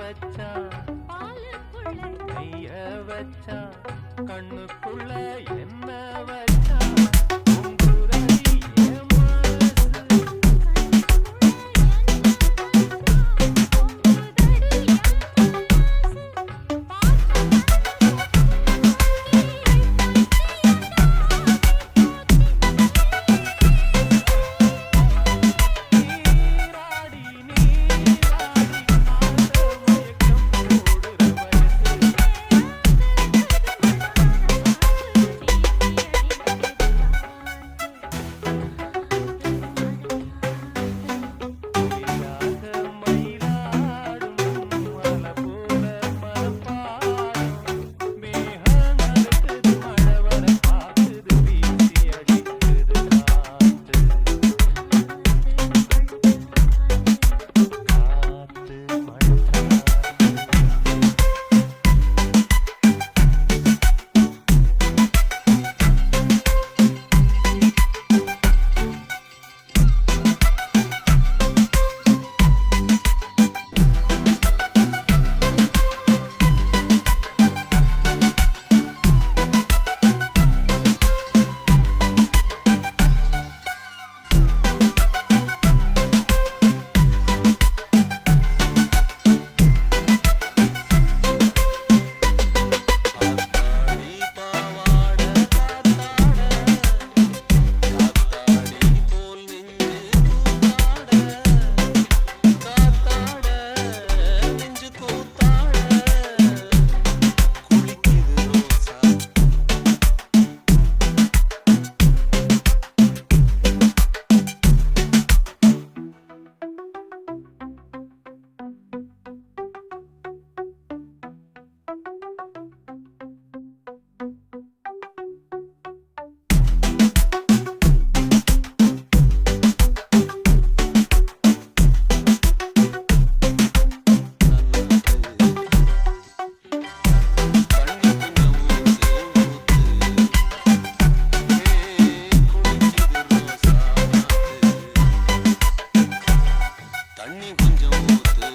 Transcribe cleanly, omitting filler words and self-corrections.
வச்சா பாலுக்குள்ள கைய வச்சா கண்ணுக்குள்ள என்ன வச்சா உங்குரலி என் மனசு நீராடி நீராடி ஆட மயக்கம் போடுற வயசு புலியாக மயிலாடும் மலை போல மனப்பாடும் மேகம் அறுக்குது மழை வர பாக்குது வீசி அடிக்குது காத்து மழை காத்தாடி பாவாட காத்தாடி போல் நெஞ்சு காத்தாட நெஞ்சு கூத்தாட குளிக்குது ரோசா தண்ணி கொஞ்சம் ஊத்து